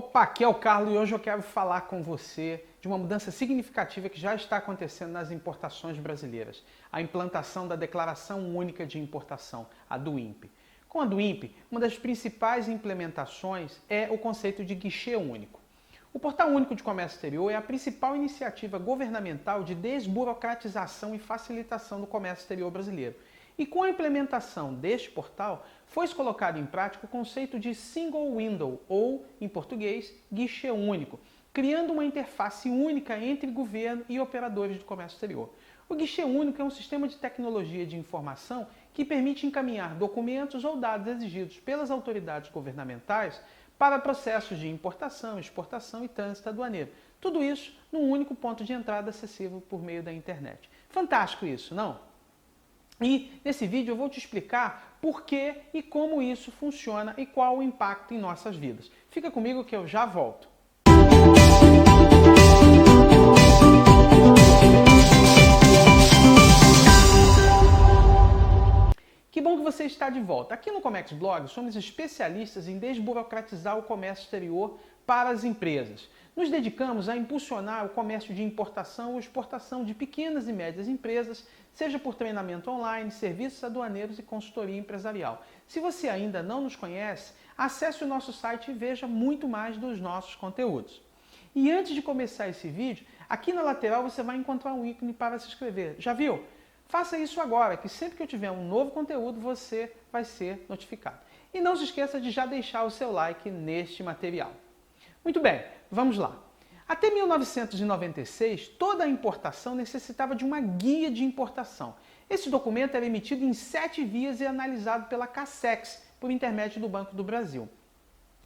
Opa, aqui é o Carlos e hoje eu quero falar com você de uma mudança significativa que já está acontecendo nas importações brasileiras. A implantação da Declaração Única de Importação, a do INPE. Com a do INPE, uma das principais implementações é o conceito de guichê único. O Portal Único de Comércio Exterior é a principal iniciativa governamental de desburocratização e facilitação do comércio exterior brasileiro. E com a implementação deste portal, foi colocado em prática o conceito de single window, ou, em português, guichê único, criando uma interface única entre governo e operadores de comércio exterior. O guichê único é um sistema de tecnologia de informação que permite encaminhar documentos ou dados exigidos pelas autoridades governamentais para processos de importação, exportação e trânsito aduaneiro. Tudo isso num único ponto de entrada acessível por meio da internet. Fantástico isso, não? E nesse vídeo eu vou te explicar por que e como isso funciona e qual o impacto em nossas vidas. Fica comigo que eu já volto. Que bom que você está de volta. Aqui no Comex Blog somos especialistas em desburocratizar o comércio exterior para as empresas. Nos dedicamos a impulsionar o comércio de importação ou exportação de pequenas e médias empresas, seja por treinamento online, serviços aduaneiros e consultoria empresarial. Se você ainda não nos conhece, acesse o nosso site e veja muito mais dos nossos conteúdos. E antes de começar esse vídeo, aqui na lateral você vai encontrar um ícone para se inscrever. Já viu? Faça isso agora, que sempre que eu tiver um novo conteúdo, você vai ser notificado. E não se esqueça de já deixar o seu like neste material. Muito bem, vamos lá. Até 1996, toda a importação necessitava de uma guia de importação. Esse documento era emitido em 7 vias e analisado pela CACEX, por intermédio do Banco do Brasil.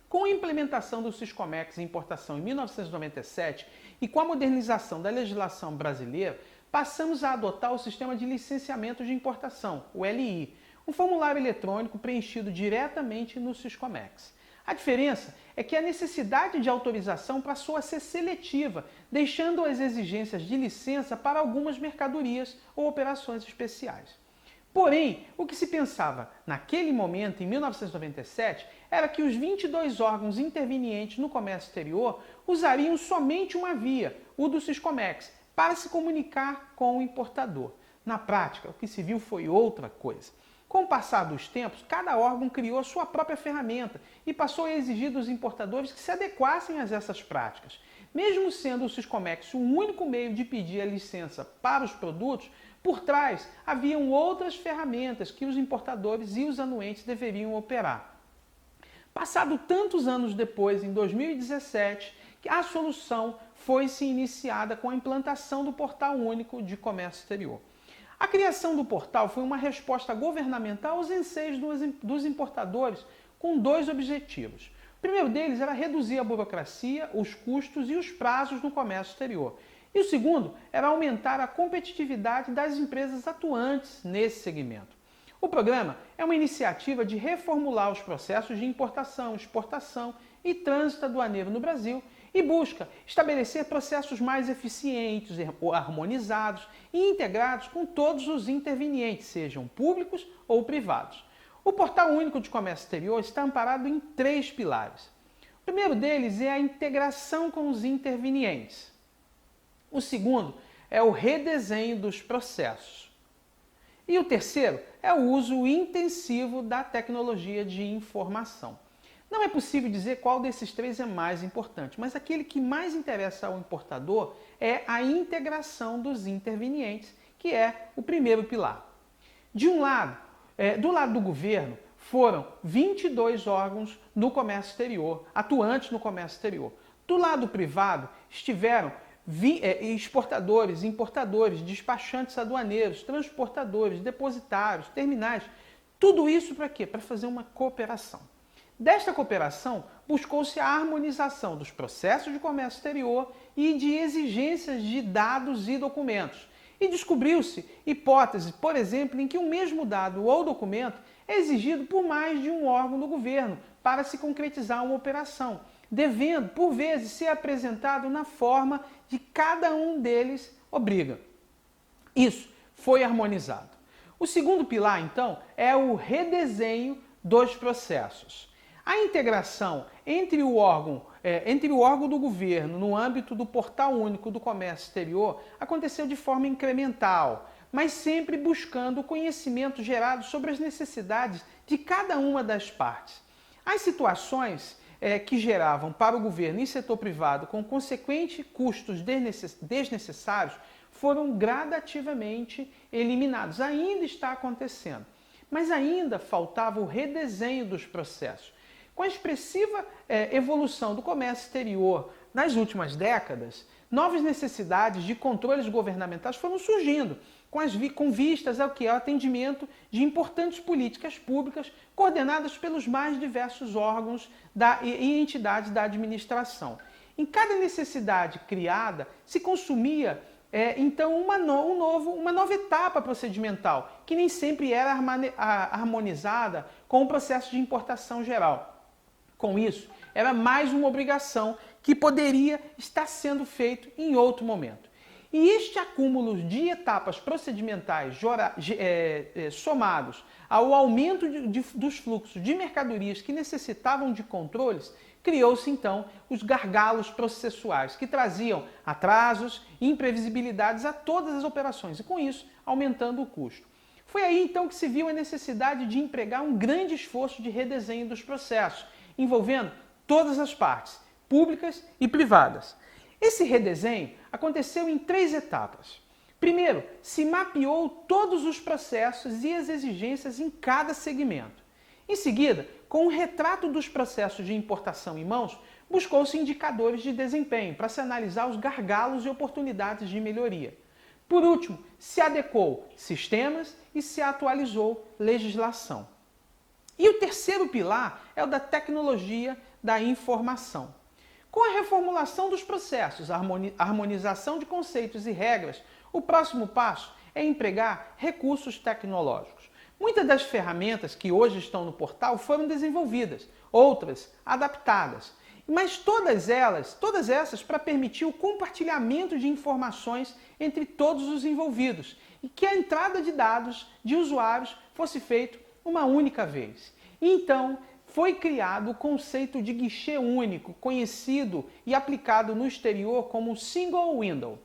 Com a implementação do Siscomex em importação em 1997 e com a modernização da legislação brasileira, passamos a adotar o Sistema de Licenciamento de Importação, o LI, um formulário eletrônico preenchido diretamente no Siscomex. A diferença é que a necessidade de autorização passou a ser seletiva, deixando as exigências de licença para algumas mercadorias ou operações especiais. Porém, o que se pensava naquele momento, em 1997, era que os 22 órgãos intervenientes no comércio exterior usariam somente uma via, o do Siscomex, para se comunicar com o importador. Na prática, o que se viu foi outra coisa. Com o passar dos tempos, cada órgão criou a sua própria ferramenta e passou a exigir dos importadores que se adequassem a essas práticas. Mesmo sendo o Siscomex o único meio de pedir a licença para os produtos, por trás haviam outras ferramentas que os importadores e os anuentes deveriam operar. Passado tantos anos depois, em 2017, a solução foi-se iniciada com a implantação do Portal Único de Comércio Exterior. A criação do portal foi uma resposta governamental aos anseios dos importadores com 2 objetivos. O primeiro deles era reduzir a burocracia, os custos e os prazos no comércio exterior. E o segundo era aumentar a competitividade das empresas atuantes nesse segmento. O programa é uma iniciativa de reformular os processos de importação, exportação e trânsito aduaneiro no Brasil e busca estabelecer processos mais eficientes, harmonizados e integrados com todos os intervenientes, sejam públicos ou privados. O Portal Único de Comércio Exterior está amparado em 3 pilares. O primeiro deles é a integração com os intervenientes. O segundo é o redesenho dos processos. E o terceiro é o uso intensivo da tecnologia de informação. Não é possível dizer qual desses 3 é mais importante, mas aquele que mais interessa ao importador é a integração dos intervenientes, que é o primeiro pilar. De um lado, do lado do governo, foram 22 órgãos no comércio exterior, atuantes no comércio exterior. Do lado privado, estiveram exportadores, importadores, despachantes aduaneiros, transportadores, depositários, terminais. Tudo isso para quê? Para fazer uma cooperação. Desta cooperação, buscou-se a harmonização dos processos de comércio exterior e de exigências de dados e documentos. E descobriu-se hipóteses, por exemplo, em que o mesmo dado ou documento é exigido por mais de um órgão do governo para se concretizar uma operação, devendo, por vezes, ser apresentado na forma de cada um deles obriga. Isso foi harmonizado. O segundo pilar, então, é o redesenho dos processos. A integração entre o órgão do governo no âmbito do Portal Único do Comércio Exterior aconteceu de forma incremental, mas sempre buscando o conhecimento gerado sobre as necessidades de cada uma das partes. As situações que geravam para o governo e setor privado com consequentes custos desnecessários foram gradativamente eliminados. Ainda está acontecendo, mas ainda faltava o redesenho dos processos. Com a expressiva evolução do comércio exterior nas últimas décadas, novas necessidades de controles governamentais foram surgindo, com vistas ao que é o atendimento de importantes políticas públicas coordenadas pelos mais diversos órgãos e entidades da administração. Em cada necessidade criada, se consumia então uma nova etapa procedimental, que nem sempre era harmonizada com o processo de importação geral. Com isso, era mais uma obrigação que poderia estar sendo feito em outro momento. E este acúmulo de etapas procedimentais somados ao aumento dos fluxos de mercadorias que necessitavam de controles, criou-se então os gargalos processuais, que traziam atrasos e imprevisibilidades a todas as operações e, com isso, aumentando o custo. Foi aí então que se viu a necessidade de empregar um grande esforço de redesenho dos processos, envolvendo todas as partes, públicas e privadas. Esse redesenho aconteceu em 3 etapas. Primeiro, se mapeou todos os processos e as exigências em cada segmento. Em seguida, com o retrato dos processos de importação em mãos, buscou-se indicadores de desempenho para se analisar os gargalos e oportunidades de melhoria. Por último, se adequou sistemas e se atualizou legislação. E o terceiro pilar é o da tecnologia da informação. Com a reformulação dos processos, a harmonização de conceitos e regras, o próximo passo é empregar recursos tecnológicos. Muitas das ferramentas que hoje estão no portal foram desenvolvidas, outras adaptadas, mas todas essas para permitir o compartilhamento de informações entre todos os envolvidos e que a entrada de dados de usuários fosse feita uma única vez. Então, foi criado o conceito de guichê único, conhecido e aplicado no exterior como Single Window.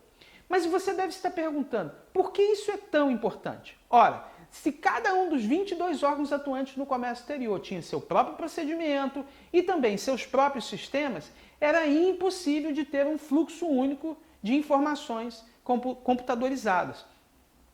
Mas você deve estar perguntando, por que isso é tão importante? Ora, se cada um dos 22 órgãos atuantes no comércio exterior tinha seu próprio procedimento e também seus próprios sistemas, era impossível de ter um fluxo único de informações computadorizadas.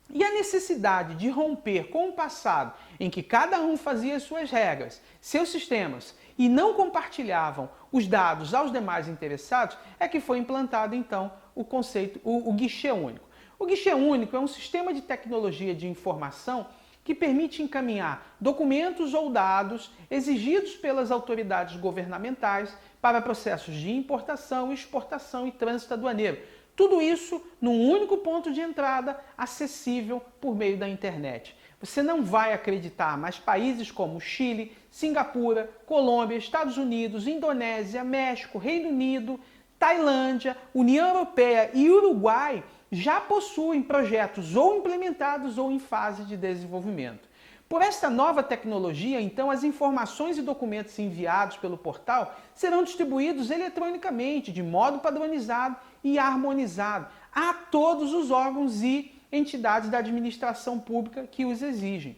E a necessidade de romper com o passado, em que cada um fazia suas regras, seus sistemas, e não compartilhavam os dados aos demais interessados, é que foi implantado então o conceito, o guichê único. O guichê único é um sistema de tecnologia de informação que permite encaminhar documentos ou dados exigidos pelas autoridades governamentais para processos de importação, exportação e trânsito aduaneiro. Tudo isso num único ponto de entrada acessível por meio da internet. Você não vai acreditar, mas países como Chile, Singapura, Colômbia, Estados Unidos, Indonésia, México, Reino Unido, Tailândia, União Europeia e Uruguai já possuem projetos ou implementados ou em fase de desenvolvimento. Por esta nova tecnologia, então, as informações e documentos enviados pelo portal serão distribuídos eletronicamente, de modo padronizado e harmonizado, a todos os órgãos e entidades da administração pública que os exigem.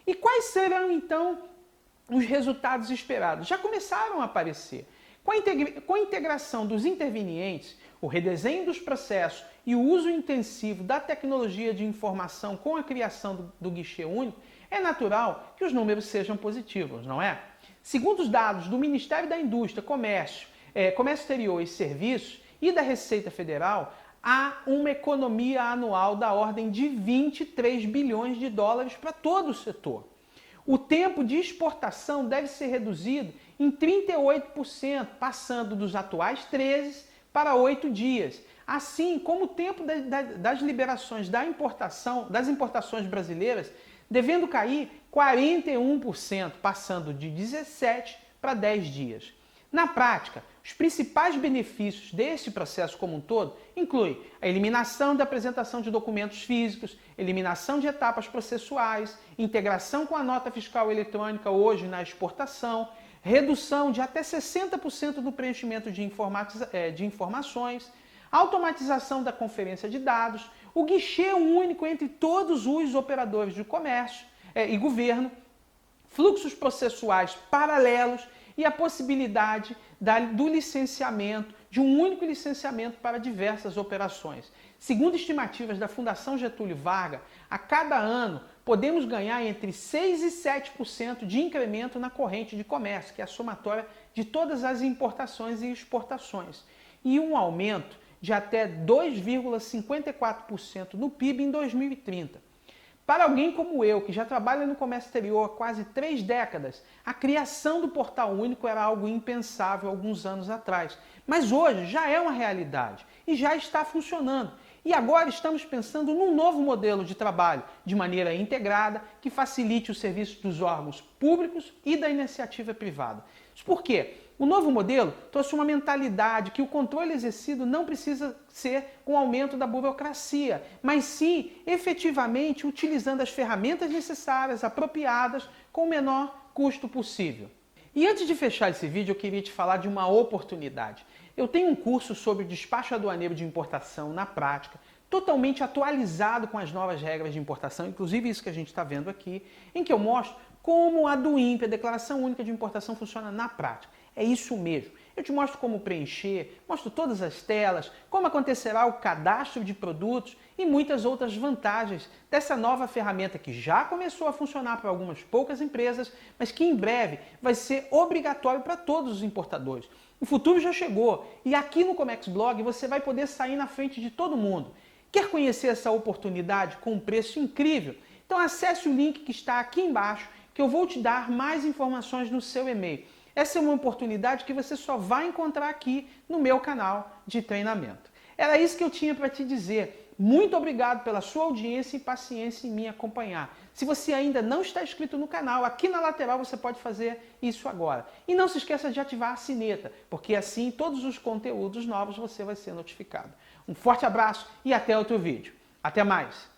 E quais serão, então, os resultados esperados? Já começaram a aparecer. Com a integração dos intervenientes, o redesenho dos processos e o uso intensivo da tecnologia de informação com a criação do guichê único, é natural que os números sejam positivos, não é? Segundo os dados do Ministério da Indústria, Comércio Exterior e Serviços e da Receita Federal, há uma economia anual da ordem de 23 bilhões de dólares para todo o setor. O tempo de exportação deve ser reduzido em 38%, passando dos atuais 13 para 8 dias. Assim como o tempo das liberações das importações brasileiras devendo cair 41%, passando de 17 para 10 dias. Na prática, os principais benefícios desse processo como um todo incluem a eliminação da apresentação de documentos físicos, eliminação de etapas processuais, integração com a nota fiscal eletrônica hoje na exportação, redução de até 60% do preenchimento de informações, automatização da conferência de dados, o guichê único entre todos os operadores de comércio e governo, fluxos processuais paralelos e a possibilidade do licenciamento, de um único licenciamento para diversas operações. Segundo estimativas da Fundação Getúlio Vargas, a cada ano podemos ganhar entre 6% e 7% de incremento na corrente de comércio, que é a somatória de todas as importações e exportações, e um aumento de até 2,54% no PIB em 2030. Para alguém como eu, que já trabalha no comércio exterior há quase 3 décadas, a criação do Portal Único era algo impensável alguns anos atrás. Mas hoje já é uma realidade e já está funcionando. E agora estamos pensando num novo modelo de trabalho, de maneira integrada, que facilite o serviço dos órgãos públicos e da iniciativa privada. Isso por quê? O novo modelo trouxe uma mentalidade que o controle exercido não precisa ser com o aumento da burocracia, mas sim, efetivamente, utilizando as ferramentas necessárias, apropriadas, com o menor custo possível. E antes de fechar esse vídeo, eu queria te falar de uma oportunidade. Eu tenho um curso sobre o despacho aduaneiro de importação na prática, totalmente atualizado com as novas regras de importação, inclusive isso que a gente está vendo aqui, em que eu mostro como a DUIMP, a Declaração Única de Importação, funciona na prática. É isso mesmo. Eu te mostro como preencher, mostro todas as telas, como acontecerá o cadastro de produtos e muitas outras vantagens dessa nova ferramenta que já começou a funcionar para algumas poucas empresas, mas que em breve vai ser obrigatório para todos os importadores. O futuro já chegou e aqui no Comex Blog você vai poder sair na frente de todo mundo. Quer conhecer essa oportunidade com um preço incrível? Então acesse o link que está aqui embaixo que eu vou te dar mais informações no seu e-mail. Essa é uma oportunidade que você só vai encontrar aqui no meu canal de treinamento. Era isso que eu tinha para te dizer. Muito obrigado pela sua audiência e paciência em me acompanhar. Se você ainda não está inscrito no canal, aqui na lateral você pode fazer isso agora. E não se esqueça de ativar a sineta, porque assim todos os conteúdos novos você vai ser notificado. Um forte abraço e até outro vídeo. Até mais!